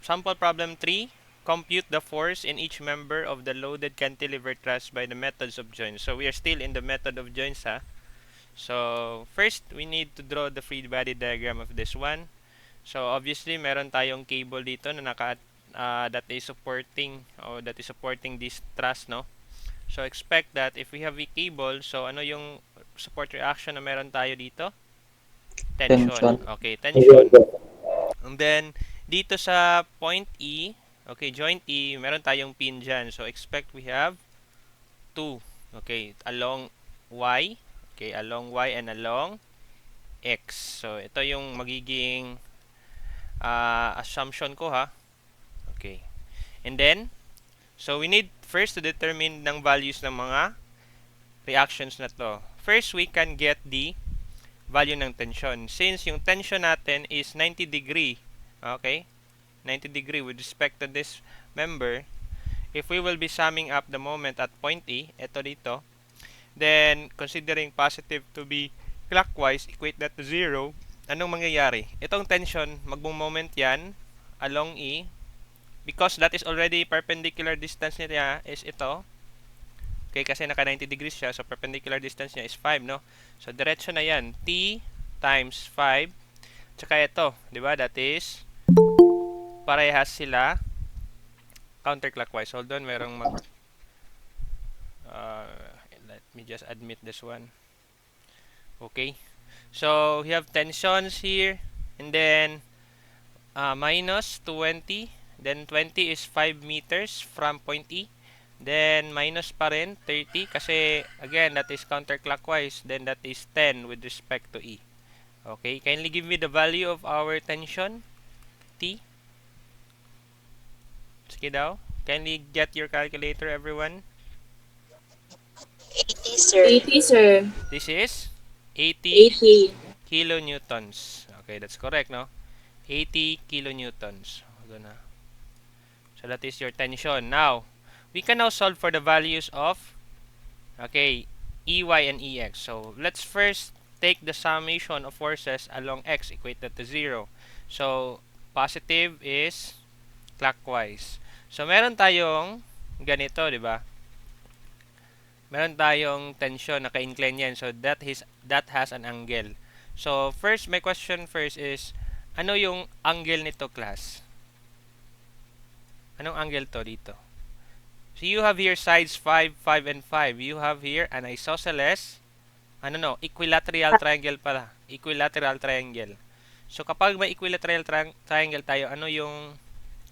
sample problem 3, compute the force in each member of the loaded cantilever truss by the methods of joints. So we are still in the method of joints, ha. So first, we need to draw the free body diagram of this one. So obviously, meron tayong cable dito na that is supporting this truss, no? So expect that if we have a cable, so ano yung support reaction na meron tayo dito? Tension. Tension. Okay, tension. And then, dito sa point E, okay, joint E, meron tayong pin dyan. So, expect we have 2. Okay, along Y. Okay, along Y and along X. So, ito yung magiging assumption ko, ha. Okay. And then, so we need first to determine ng values ng mga reactions na to. First, we can get the value ng tension. Since yung tension natin is 90 degree, okay, 90 degree with respect to this member, if we will be summing up the moment at point E, ito dito, then considering positive to be clockwise, equate that to 0, anong mangyayari? Itong tension, magmo-moment yan along E, because that is already perpendicular distance niya is ito, okay, kasi naka 90 degrees siya, so perpendicular distance niya is 5, no? So, diretso na yan, T times 5, tsaka ito, di ba? That is, parehas sila counterclockwise. Hold on, merong uh, let me just admit this one. Okay. So, we have tensions here. And then, minus 20. Then, 20 is 5 meters from point E. Then, minus pa rin, 30. Kasi, again, that is counterclockwise. Then, that is 10 with respect to E. Okay. Kindly give me the value of our tension, T. Sige daw. Kindly get your calculator, everyone. 80, sir. 80, sir. This is 80 80. kilonewtons. Okay, that's correct, no? 80 kilonewtons. Hold on, so that is your tension. Now, we can now solve for the values of, okay, EY and EX. So, let's first take the summation of forces along X, equate that to 0. So, positive is clockwise. So, meron tayong ganito, di ba? Meron tayong tension, naka-incline yan. So, that has an angle. So, first, my question first is, ano yung angle nito, class? Anong angle to dito? So, you have here sides 5, 5, and 5. You have here an isosceles, equilateral triangle pala. Equilateral triangle. So, kapag may equilateral triangle tayo, ano yung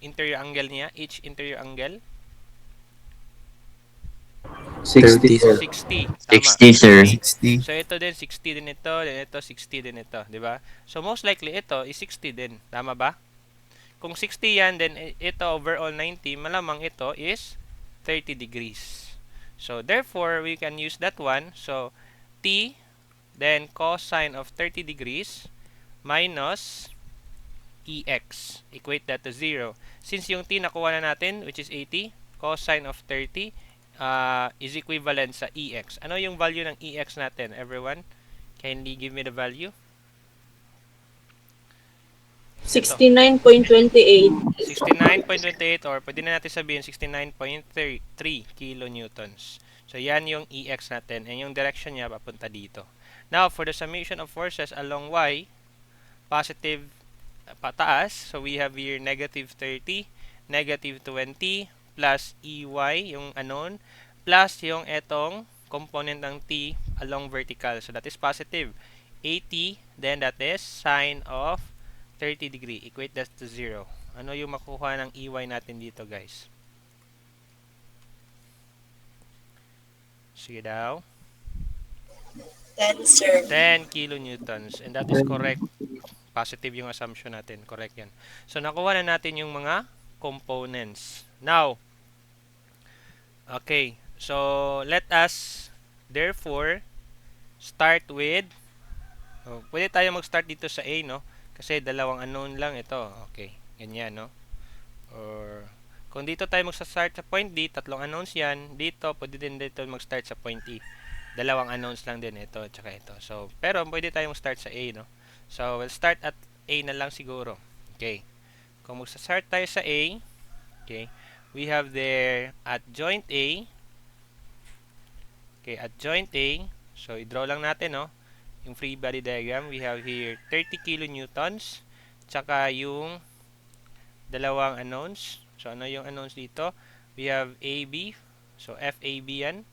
interior angle niya? Each interior angle? 60, sir. 60. Tama. 60, sir. 60. So, ito din, 60 din ito, then ito, 60 din ito. Diba? So, most likely, ito is 60 din. Tama ba? Kung 60 yan, then ito, overall 90, malamang ito is 30 degrees. So, therefore, we can use that one. So, T, then cosine of 30 degrees, minus EX. Equate that to 0. Since yung T nakuha na natin, which is 80, cosine of 30, is equivalent sa EX. Ano yung value ng EX natin, everyone? Kindly give me the value. 69.28. 69.28 or pwede na natin sabihin 69.3 kilonewtons. So, yan yung EX natin. And yung direction niya papunta dito. Now, for the summation of forces along Y, positive pataas. So, we have here negative 30, negative 20, plus EY, yung unknown, plus yung etong component ng T along vertical. So, that is positive. 80, then that is sine of 30 degree. Equate that to 0. Ano yung makuha ng EY natin dito, guys? Sige daw. 10, sir. 10 kilonewtons. And that is correct. Positive yung assumption natin. Correct yan. So, nakuha na natin yung mga components. Now, okay. So, let us, therefore, start with, pwede tayo mag-start dito sa A, no? Kasi dalawang unknown lang ito. Okay. Ganyan, no? Or, kung dito tayo mag-start sa point D, tatlong unknowns yan. Dito, pwede din dito mag-start sa point E. Dalawang unknowns lang din ito, tsaka ito. So, pero pwede tayong start sa A, no? So, we'll start at A na lang siguro. Okay. Kung magsa-start tayo sa A, okay, we have there at joint A. Okay, at joint A, so i-draw lang natin, no? Yung free body diagram, we have here 30 kilonewtons, tsaka yung dalawang unknowns. So, ano yung unknowns dito? We have AB, so FAB yan.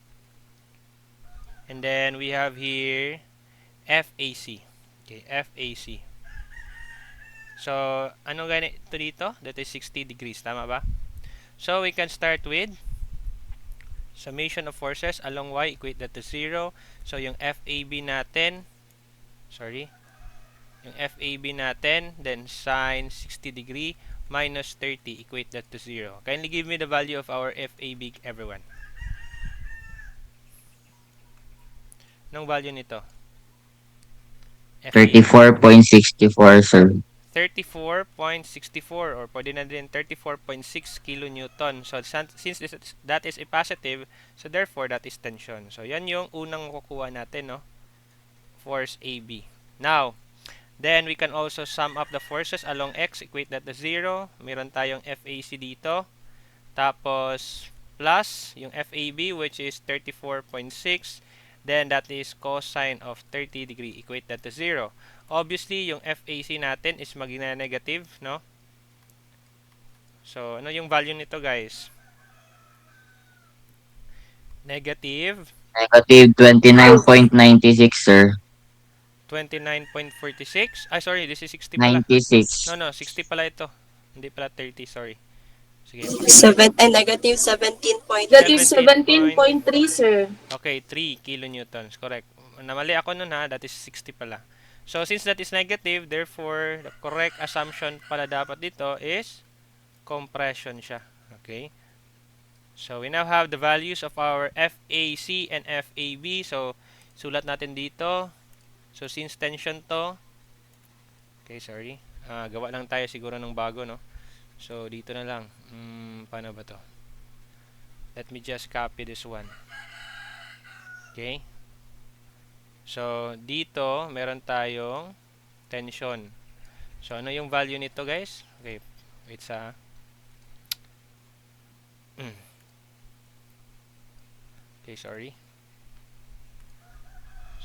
And then, we have here FAC. Okay, FAC. So, ano ganito dito? That is 60 degrees, tama ba? So, we can start with summation of forces along y equate that to 0. So, yung FAB natin, yung FAB natin, then sine 60 degree minus 30, equate that to 0. Kindly give me the value of our FAB, everyone. Anong value nito? FAB. 34.64, sir. 34.64 or pwede na din 34.6 kilonewton. So, since that is a positive, so therefore, that is tension. So, yan yung unang makukuha natin, no? Force AB. Now, then we can also sum up the forces along X, equate that to 0. Meron tayong FAC dito. Tapos, plus yung FAB, which is 34.6. Then, that is cosine of 30 degree, equate that to 0. Obviously, yung FAC natin is maging na negative, no? So, ano yung value nito, guys? Negative Negative 29.96, sir. 29.46. Ay, sorry, this is 60 pala. 96. No, 60 pala ito. Hindi pala 30, sorry. Sige. Negative 17.3. That is 17.3, sir. Okay, 3 kilonewtons. Correct. Namali ako nun ha. That is 60 pala. So, since that is negative, therefore, the correct assumption pala dapat dito is compression siya. Okay? So, we now have the values of our FAC and FAB. So, sulat natin dito. So, since tension to, okay, sorry. Gawa lang tayo siguro ng bago, no? So, dito na lang. Paano ba to? Let me just copy this one. Okay? So, dito, meron tayong tension. So, ano yung value nito, guys? Okay, wait sa... okay, sorry.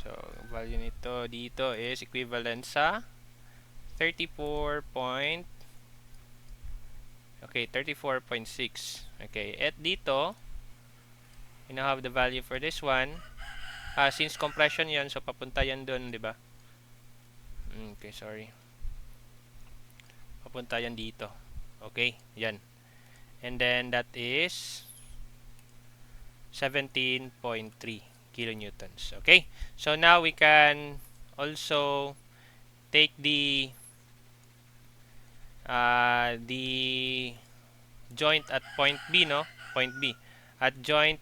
So, value nito dito is equivalent sa 34 point... okay, 34.6. Okay, at dito, we now have the value for this one. Since compression yan, so papunta yan dun, di ba? Okay, sorry. Papunta yan dito. Okay, yan. And then, that is 17.3 kilonewtons. Okay, so now we can also take the joint at point B, no? Point B. At joint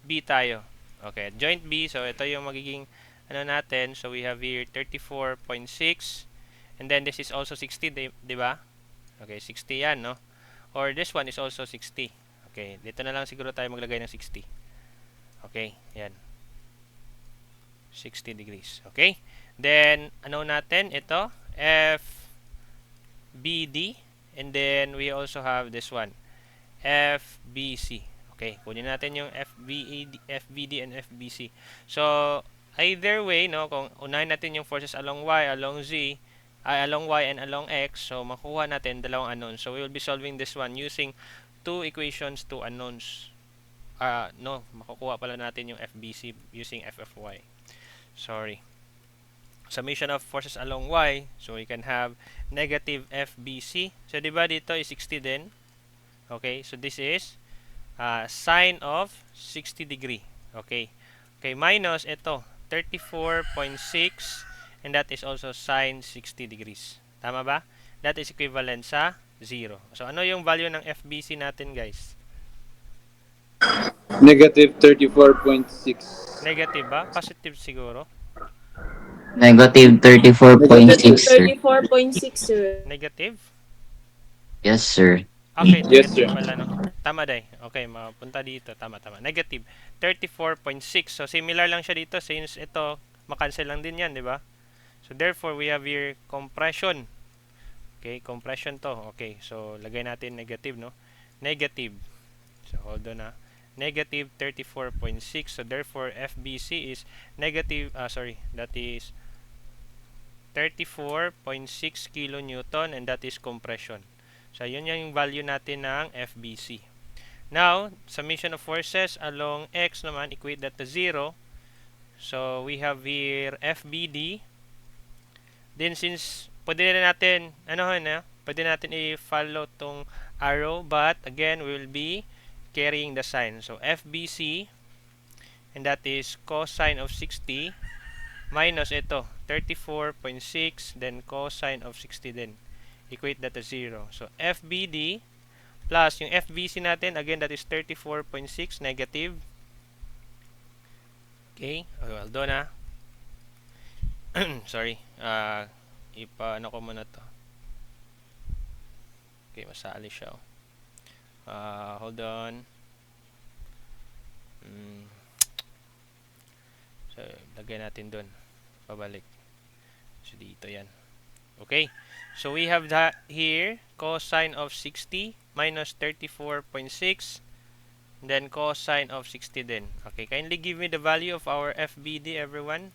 B tayo. Okay, joint B, so ito yung magiging ano natin. So we have here 34.6 and then this is also 60, di ba? Okay, 60 yan, no? Or this one is also 60. Okay, dito na lang siguro tayo maglagay ng 60. Okay, yan. 60 degrees. Okay? Then, ano natin? Ito, FBD. And then, we also have this one, FBC. Okay, kunin natin yung FBD and FBC. So, either way, no, kung unahin natin yung forces along Y, along Z, along Y and along X, so makuha natin dalawang unknowns. So, we will be solving this one using two equations, two unknowns. No, makukuha pala natin yung FBC using FFY. Sorry. Summation of forces along Y, so we can have negative FBC. So, di ba dito is 60 din? Okay, so this is sine of 60 degree. Okay. Okay, minus ito, 34.6 and that is also sine 60 degrees. Tama ba? That is equivalent sa 0. So, ano yung value ng FBC natin, guys? Negative 34.6. Negative ba? Positive siguro. Negative 34.6, sir. 34.6, sir. Negative? Yes, sir. Okay, Yes, negative sir. pala, no? Tama day. Okay, mapunta dito. Tama. Negative 34.6. So, similar lang siya dito since ito, makancel lang din yan, di ba? So, therefore, we have here compression Okay, compression to. Okay, so lagay natin negative, no? Negative. So hold on na. Negative 34.6. So therefore FBC is negative, that is 34.6 kilonewton, and that is compression. So yun yung value natin ng FBC. Now, summation of forces along X naman, equate that to 0. So we have here FBD. Then since pwede na natin, pwede natin i-follow tong arrow, but again, we will be carrying the sign. So FBC, and that is cosine of 60, minus ito, 34.6, then cosine of 60 din. Equate that to 0. So FBD plus yung FBC natin, again, that is 34.6 negative. Okay, well done na. Sorry, ipaano ko muna to. Okay, masali siya. Hold on. So, lagay natin dun. Pabalik. So, dito yan. Okay. So, we have that here. Cosine of 60 minus 34.6. Then, cosine of 60 din. Okay. Kindly give me the value of our FBD, everyone.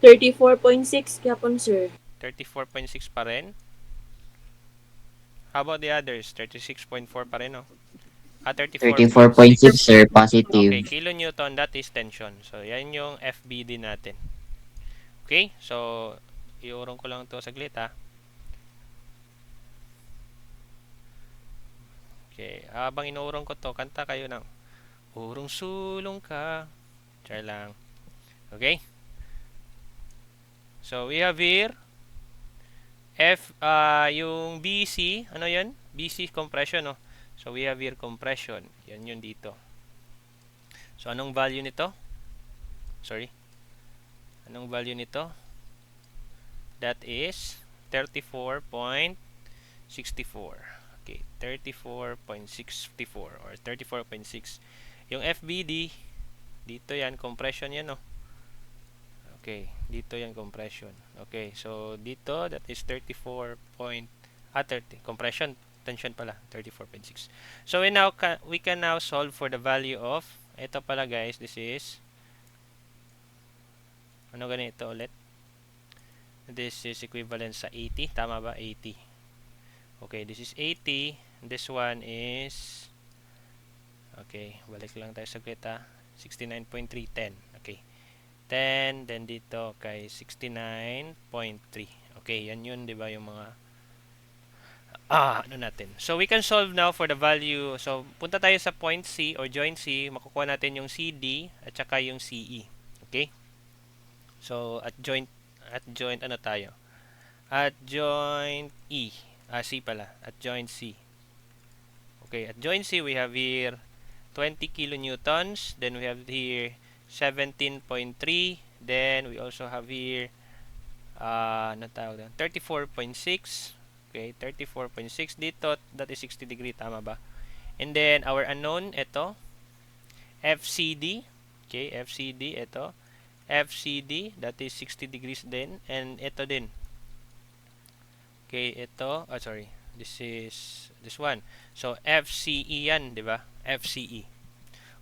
34.6 kapon, sir. 34.6 pa rin. How about the others? 36.4 pa rin, no? 34.6, sir. Positive. Okay, kilonewton, that is tension. So, yan yung FBD natin. Okay, so, iurong ko lang to saglit, ha. Okay, habang inuurong ko to, kanta kayo ng urong sulong ka. Try lang. Okay? So, we have here yung BC, ano yan? BC compression, no? So, we have here compression. Yan yun dito. So, anong value nito? Sorry. Anong value nito? That is 34.64. Okay, 34.64 or 34.6. Yung FBD, dito yan, compression yan, no? Okay, dito yan, compression. Okay, so dito, that is 30, compression, tension pala, 34.6. So we can now solve for the value of, ito pala guys, this is, ano ganito ulit? This is equivalent sa 80, tama ba? 80. Okay, this is 80, this one is, okay, balik lang tayo saglit, 69.310. Okay, 10, then dito kay 69.3. Okay, yan yun, di ba, yung mga ano natin. So, we can solve now for the value. So, punta tayo sa point C or joint C. Makukuha natin yung CD at saka yung CE. Okay? So, at joint ano tayo? At joint E. C pala. At joint C. Okay, at joint C, we have here 20 kilonewtons. Then, we have here 17.3. Then, we also have here 34.6. Okay, 34.6 dito. That is 60 degree. Tama ba? And then, our unknown, ito. FCD. Okay, FCD, ito. FCD, that is 60 degrees din. And ito din. Okay, ito. Sorry. This is this one. So, FCE yan, di ba? FCE.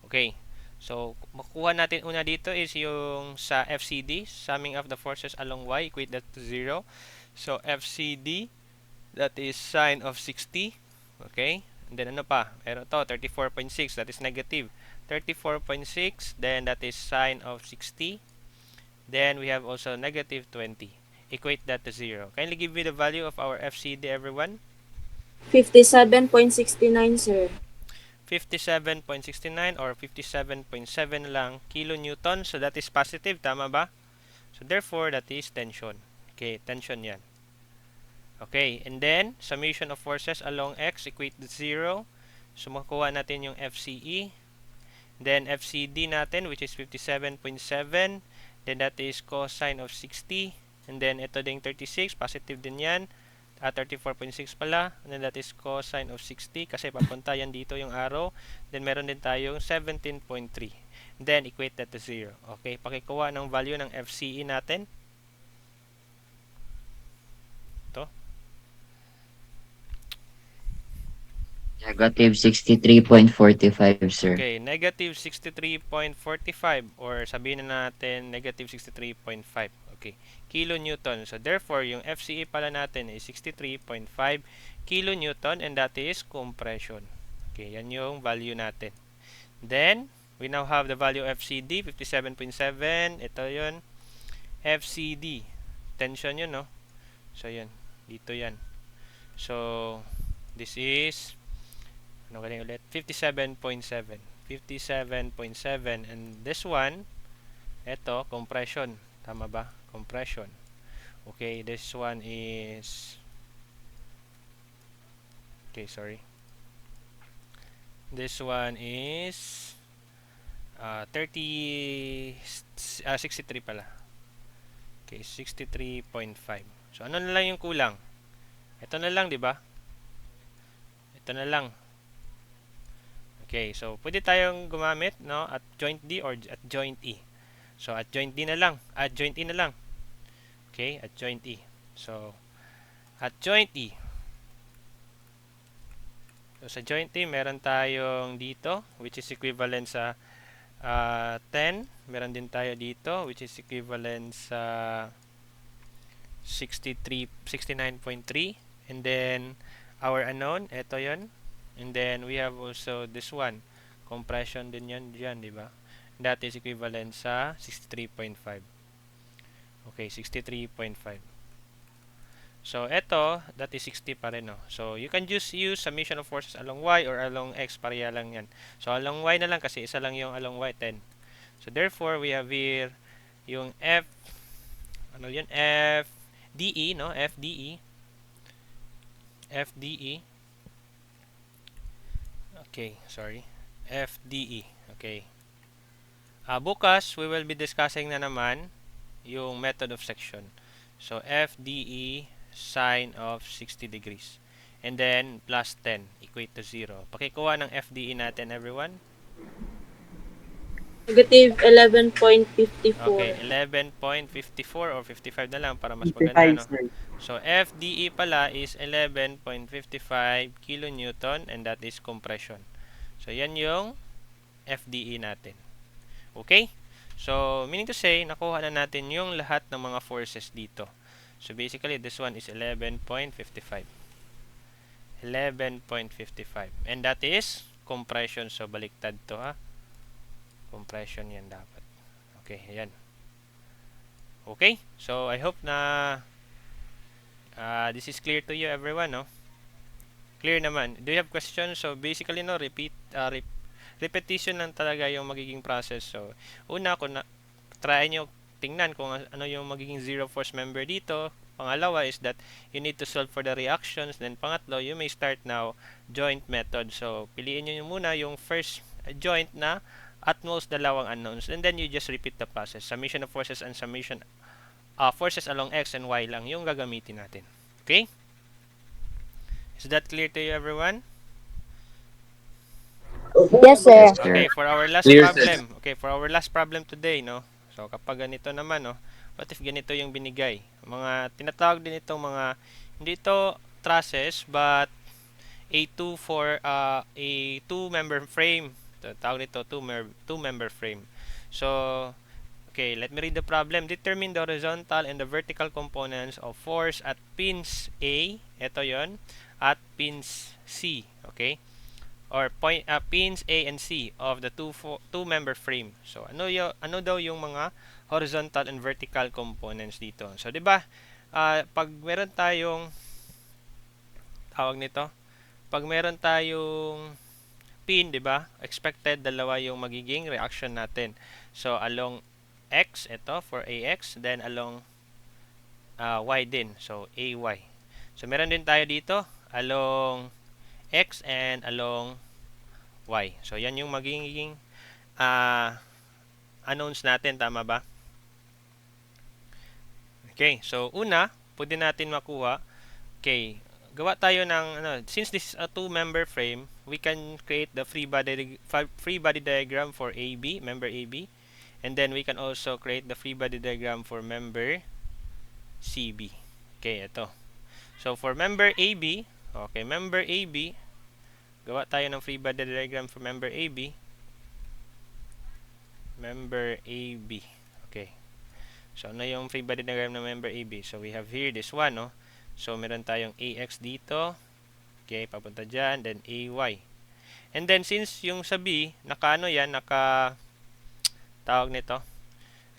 Okay. So, makuha natin una dito is yung sa FCD, summing of the forces along Y, equate that to 0. So, FCD, that is sine of 60. Okay? And then ano pa? Pero to, 34.6, that is negative. 34.6, then that is sine of 60. Then, we have also negative 20. Equate that to 0. Kindly give me the value of our FCD, everyone. 57.69, sir. 57.69 or 57.7 lang kilonewton. So, that is positive. Tama ba? So, therefore, that is tension. Okay, tension yan. Okay, and then, summation of forces along X equate to 0. So, makuha natin yung FCE. Then, FCD natin, which is 57.7. Then, that is cosine of 60. And then, ito ding 36. Positive din yan. 34.6 pala. And then, that is cosine of 60. Kasi papunta yan dito yung arrow. Then, meron din tayong 17.3. Then, equate that to 0. Okay, pakikuha ng value ng FCE natin. Ito. Negative 63.45, sir. Okay, negative 63.45 or sabihin na natin negative 63.5. Okay, kilonewton. So therefore, yung FCE pala natin is 63.5 kilonewton and that is compression. Okay, yan yung value natin. Then, we now have the value of FCD, 57.7. Ito yun. FCD. Tension yun, no? So, yun. Dito yan. So, this is ano galing ulit? 57.7. 57.7. And this one, ito, compression. Tama ba? Compression. Okay, this one is okay, sorry. This one is 63 pala. Okay, 63.5. So, ano na lang yung kulang? Ito na lang, di ba? Ito na lang. Okay, so pwede tayong gumamit, no, at joint D or at joint E. So at joint D na lang, at joint E na lang. Okay, at joint E. So at joint E. So sa joint E meron tayong dito which is equivalent sa 10. Meron din tayo dito which is equivalent sa 69.3 and then our unknown, ito 'yon. And then we have also this one. Compression din yan dyan, di ba? That is equivalent sa 63.5. Okay, 63.5. So, ito, that is 60 pa rin, no? So, you can just use summation of forces along Y or along X, pareha lang yan. So, along Y na lang kasi isa lang yung along Y, 10. So, therefore, we have here yung F, ano yun? FDE, no? FDE. FDE. Okay, sorry. FDE. Okay. Bukas, we will be discussing na naman yung method of section. So, FDE sine of 60 degrees. And then, plus 10 equate to 0. Pakikuha ng FDE natin, everyone. Negative 11.54. Okay, 11.54 or 55 na lang para mas maganda, no? So, FDE pala is 11.55 kilonewton and that is compression. So, yan yung FDE natin. Okay? So, meaning to say, nakuha na natin yung lahat ng mga forces dito. So, basically, this one is 11.55. 11.55. And that is compression. So, baliktad to, ha? Compression yan dapat. Okay, ayan. Okay? So, I hope na this is clear to you, everyone, no? Clear naman. Do you have questions? So, basically, no, repetition lang talaga yung magiging process. So, una, try nyo tingnan kung ano yung magiging zero force member dito. Pangalawa is that you need to solve for the reactions. Then, pangatlo, you may start now joint method. So, piliin nyo muna yung first joint na at most dalawang unknowns. And then, you just repeat the process. Summation of forces and summation forces along X and Y lang yung gagamitin natin. Okay? Is that clear to you, everyone? Yes, sir. Yes, sir. Okay, for our last Clear, problem. Okay, for our last problem today, no. So kapag ganito naman, no. What if ganito yung binigay? Mga tinatawag din itong mga hindi ito trusses but a two-member frame. Tawag nito two-member frame. So okay, let me read the problem. Determine the horizontal and the vertical components of force at pins A, ito 'yon, at pins C, okay? Or pins A and C of the two-member frame. So, ano daw yung mga horizontal and vertical components dito? So, 'di ba? Pag meron tayong tawag nito, pag meron tayong pin, 'di ba? Expected dalawa yung magiging reaction natin. So, along X, ito for AX, then along Y din. So, AY. So, meron din tayo dito along X and along Y. So, yan yung magiging unknowns natin. Tama ba? Okay. So, una, pwede natin makuha. Okay. Gawa tayo ng, since this is a two-member frame, we can create the free body diagram for AB, member AB. And then, we can also create the free body diagram for member CB. Okay, ito. So, for member AB, okay, member AB, gawa tayo ng free body diagram for member AB. Member AB. Okay. So, ano yung free body diagram ng member AB? So, we have here this one, no? So, meron tayong AX dito. Okay, papunta dyan. Then, AY. And then, since yung sa B, naka ano yan, tawag nito,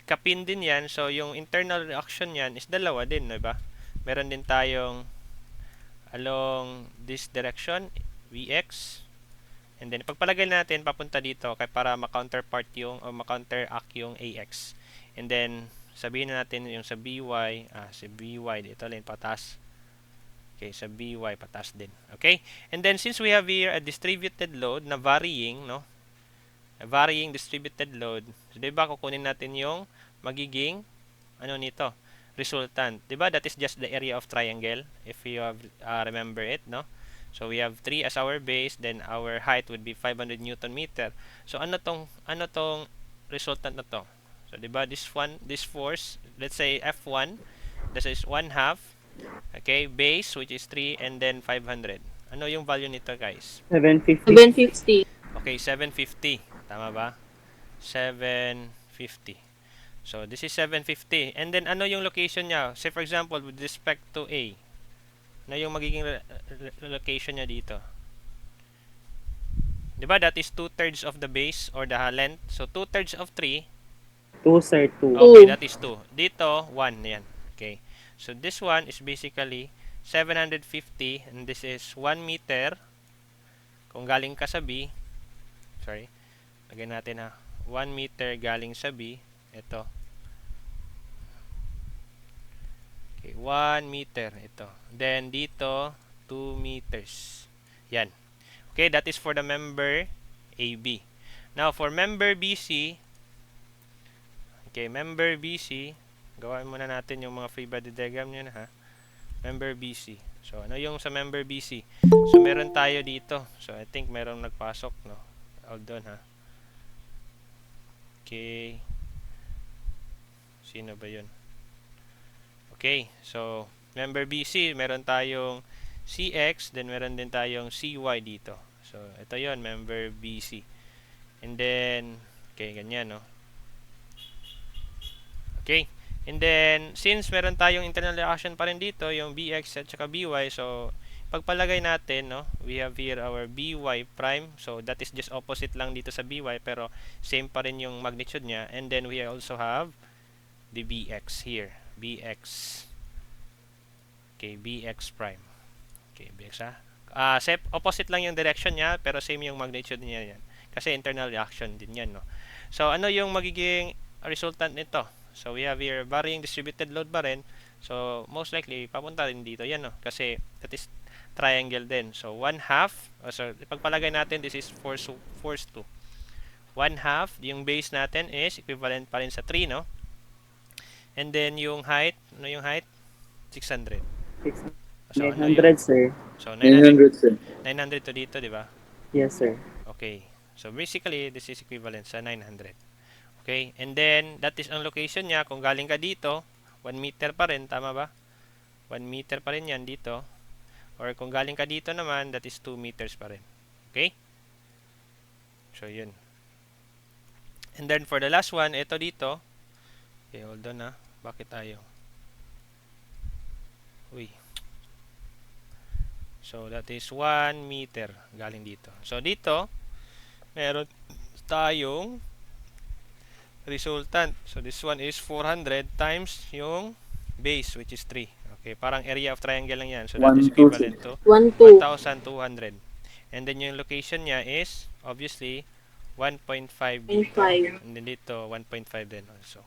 kapin din yan. So, yung internal reaction yan is dalawa din, diba? Meron din tayong along this direction, VX. And then, pagpalagay natin, papunta dito kaya para ma-counterpart yung, o ma-counteract yung AX. And then, sabihin na natin yung sa BY, sa BY, dito lang, patas. Okay, sa BY, patas din. Okay? And then, since we have here a distributed load na varying, no? A varying distributed load, so, diba, kukunin natin yung magiging, ano nito? Resultant. Diba, that is just the area of triangle, if you have, remember it, no? So we have 3 as our base, then our height would be 500 Newton meter. So ano tong resultant na to? So 'di ba this force, let's say F1, this is 1/2. Okay, base which is 3 and then 500. Ano yung value nito, guys? 750. 750. Okay, 750. Tama ba? 750. So this is 750. And then ano yung location niya? Say for example with respect to A. Na yung magiging location niya dito. Diba that is 2/3 of the base or the length. So 2/3 of 3. 2, sir, 2. Okay, that is 2. Dito, 1. Yan. Okay. So this one is basically 750 and this is 1 meter. Kung galing ka sa B, sorry, lagyan natin ha. 1 meter galing sa B. Ito. Okay, 1 meter ito. Then dito 2 meters. Yan. Okay, that is for the member AB. Now for member BC, okay, member BC, gawain muna natin yung mga free body diagram niyo na ha. Member BC. So ano yung sa member BC? So meron tayo dito. So I think merong nagpasok, no. Hold on ha. Okay. Sino ba 'yun? Okay, so member BC, meron tayong CX, then meron din tayong CY dito. So, ito yon member BC. And then, okay, ganyan, no? Okay, and then, since meron tayong internal reaction pa rin dito, yung BX at saka BY, so, pagpalagay natin, no, we have here our BY prime. So, that is just opposite lang dito sa BY, pero same pa rin yung magnitude niya. And then, we also have the BX here. BX. Okay, BX prime. Okay, BX ha. Opposite lang yung direction niya, pero same yung magnitude niya yan. Kasi internal reaction din yan, no? So, ano yung magiging resultant nito? So, we have here varying distributed load pa rin. So, most likely, papunta rin dito yan, no? Kasi, that is triangle din. So, 1/2. So, pagpalagay natin, this is force 2. 1/2, yung base natin is equivalent pa rin sa 3, no? And then yung height, ano yung height? 600. So, 900, sir. So 900, sir. 900 to dito, di ba? Yes, sir. Okay. So basically, this is equivalent sa 900. Okay? And then that is ang location niya. Kung galing ka dito, 1 meter pa rin, tama ba? 1 meter pa rin 'yan dito. Or kung galing ka dito naman, that is 2 meters pa rin. Okay? So yun. And then for the last one, ito dito. Okay, hold on ha. Bakit tayo? Uy. So, that is 1 meter galing dito. So, dito, meron tayong resultant. So, this one is 400 times yung base, which is 3. Okay, parang area of triangle lang yan. So, that is equivalent to 1,200. And then, yung location niya is, obviously, 1.5 dito. And then dito, 1.5 din also.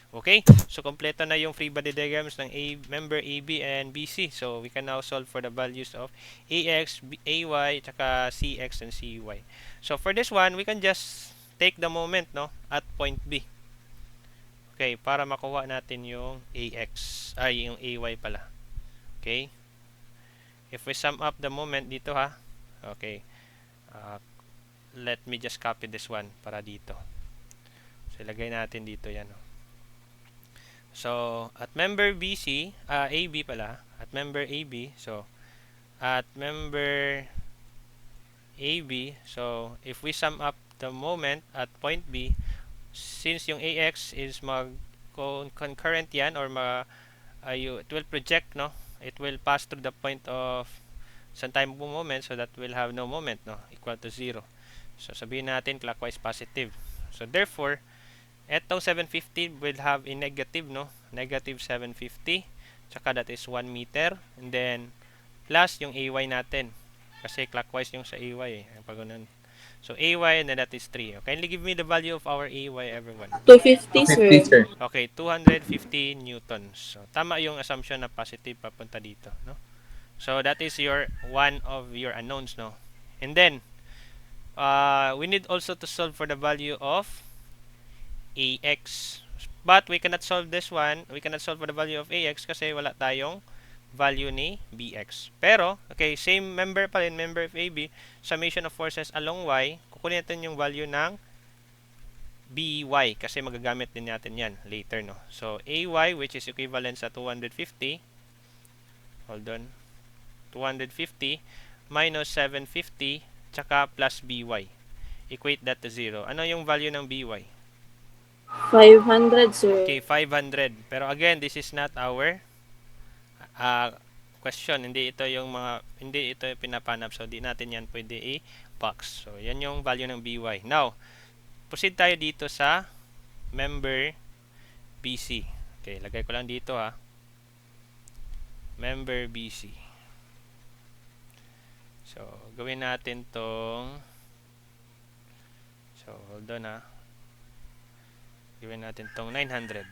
Okay, so kompleto na yung free body diagrams ng member AB and BC. So we can now solve for the values of AX, AY, tsaka CX and CY. So for this one, we can just take the moment, no, at point B. Okay, para makuha natin yung AX, yung AY pala. Okay, if we sum up the moment dito ha. Okay, let me just copy this one para dito. So ilagay natin dito yan, no. So, at member BC, AB pala, at member AB, so, at member AB. So, if we sum up the moment at point B, since yung AX is concurrent yan or it will project, no? It will pass through the point of some time moment, so that will have no moment, no? Equal to 0. So, sabihin natin clockwise positive. So, therefore, etong 750 will have a negative, no? Negative 750. Tsaka that is 1 meter. And then, plus yung AY natin. Kasi clockwise yung sa AY, pag ganun. So, AY and then that is 3. Kindly give me the value of our AY, everyone. 250, sir. Okay, 250 newtons. So, tama yung assumption na positive papunta dito, no? So, that is one of your unknowns, no? And then, we need also to solve for the value of AX. But we cannot solve this one. We cannot solve for the value of AX kasi wala tayong value ni BX. Pero, okay, same member pa rin, member of AB, summation of forces along Y, kukunin natin yung value ng BY kasi magagamit din natin yan later, no? So, AY, which is equivalent sa 250, hold on, 250 minus 750 tsaka plus BY. Equate that to 0. Ano yung value ng BY? 500, sir. Okay, 500. Pero again, this is not our question. Hindi ito yung pinapanap. So, di natin yan pwede i-box. So, yan yung value ng BY. Now, proceed tayo dito sa member BC. Okay, lagay ko lang dito ha. Member BC. So, gawin natin tong hold on ha. Gawin natin tong 900.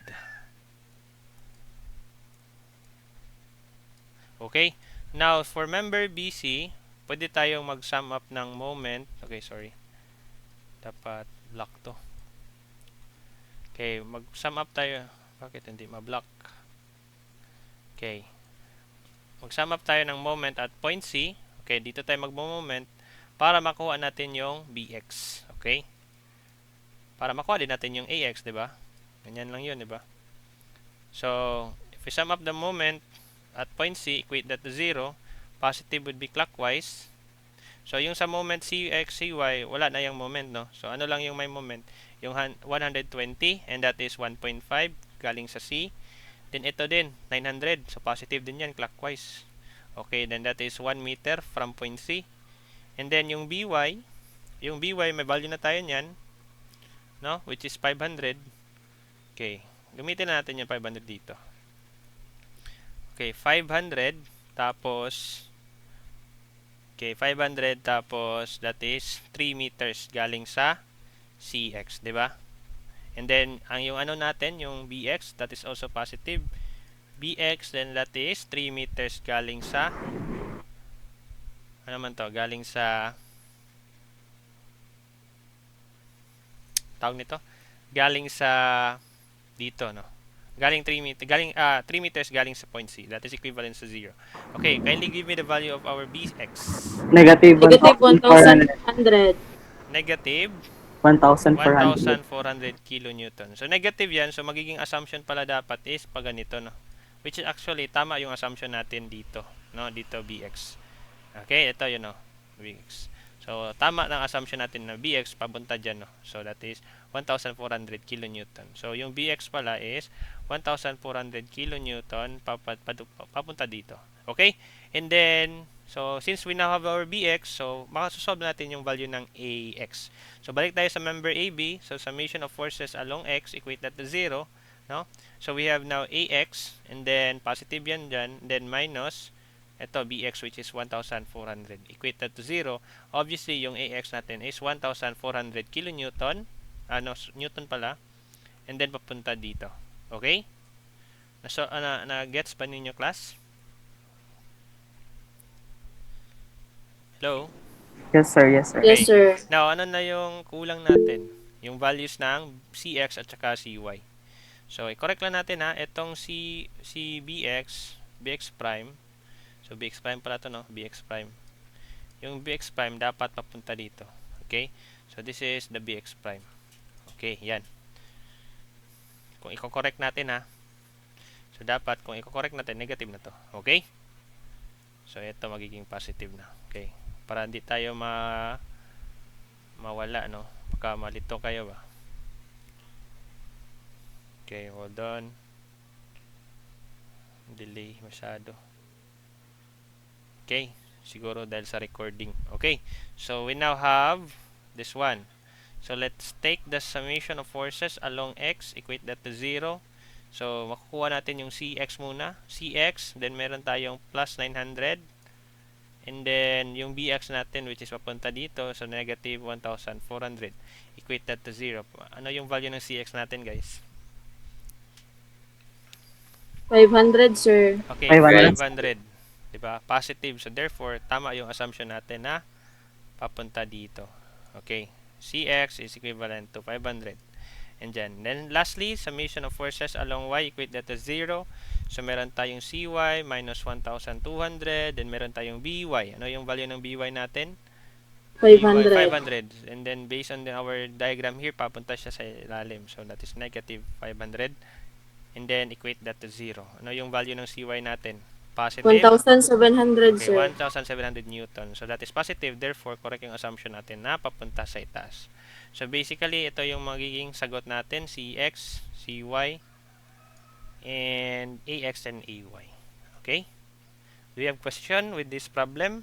Okay? Now, for member BC, pwede tayong mag-sum up ng moment. Okay, sorry. Dapat block to. Okay, mag-sum up tayo. Bakit hindi ma-block? Okay. Mag-sum up tayo ng moment at point C. Okay, dito tayo mag-moment para makuha natin yung BX. Okay? Para makuha din natin yung AX, di ba? Ganyan lang yun, di ba? So, if we sum up the moment at point C, equate that to 0, positive would be clockwise. So, yung sa moment CX, CY, wala na yung moment, no? So, ano lang yung may moment? Yung 120, and that is 1.5 galing sa C. Then, ito din, 900. So, positive din yan, clockwise. Okay, then that is 1 meter from point C. And then, yung BY, may value na tayo niyan, no? Which is 500. Okay. Gamitin na natin yung 500 dito. Okay, 500 tapos that is 3 meters galing sa CX, 'di ba? And then yung ano natin, yung BX, that is also positive. BX, then that is 3 meters galing sa ano man to? Galing sa tawag nito, galing sa dito, no? Galing 3 meters galing sa point C. That is equivalent to 0. Okay, kindly give me the value of our BX. Negative Negative 1,400. 1,400. Negative 1,400. 1,400 kilonewton. So, negative yan. So, magiging assumption pala dapat is pag ganito, no? Which is actually, tama yung assumption natin dito, no? Dito, BX. Okay, ito yun, no? BX. So, tama ng assumption natin na BX papunta dyan, no? So, that is 1,400 kilonewton. So, yung BX pala is 1,400 kilonewton papunta dito. Okay? And then, so, since we now have our BX, so, makasosolve natin yung value ng AX. So, balik tayo sa member AB. So, summation of forces along X, equate that to 0. No? So, we have now AX, and then, positive yan dyan, then minus, ito, BX, which is 1,400. Equate that to 0. Obviously, yung AX natin is 1,400 kilonewton. Newton pala. And then, papunta dito. Okay? Na-gets ba ninyo, class? Hello? Yes, sir. Yes, sir. Yes, sir. Now, ano na yung kulang natin? Yung values ng CX at saka CY. So, i-correct lang natin ha. Itong BX prime. So, BX prime pala to, no? BX prime. Yung BX prime dapat papunta dito. Okay? So, this is the BX prime. Okay, yan. Kung i-correct natin ha. So, dapat kung i-correct natin, negative na to. Okay? So, ito magiging positive na. Okay? para hindi tayo mawala, no? Baka malito kayo ba? Okay, hold on. Delay masyado. Okay, siguro dahil sa recording. Okay, so we now have this one. So let's take the summation of forces along x, equate that to 0. So makukuha natin yung cx muna. Cx, then meron tayong plus 900. And then yung bx natin which is papunta dito, so negative 1,400. Equate that to 0. Ano yung value ng cx natin, guys? 500, sir. Okay, 500. 500. Diba? Positive. So, therefore, tama yung assumption natin na papunta dito. Okay. Cx is equivalent to 500. And then lastly, summation of forces along y, equate that to 0. So, meron tayong cy minus 1,200. Then, meron tayong by. Ano yung value ng by natin? 500. 500. And then, based on our diagram here, papunta siya sa ilalim. So, that is negative 500. And then, equate that to 0. Ano yung value ng cy natin? Positive. 1,700, Okay, sir. 1,700 Newton. So, that is positive. Therefore, correct yung assumption natin na papunta sa itaas. So, basically, ito yung magiging sagot natin. Cx, Cy, and Ax and Ay. Okay? Do you have question with this problem?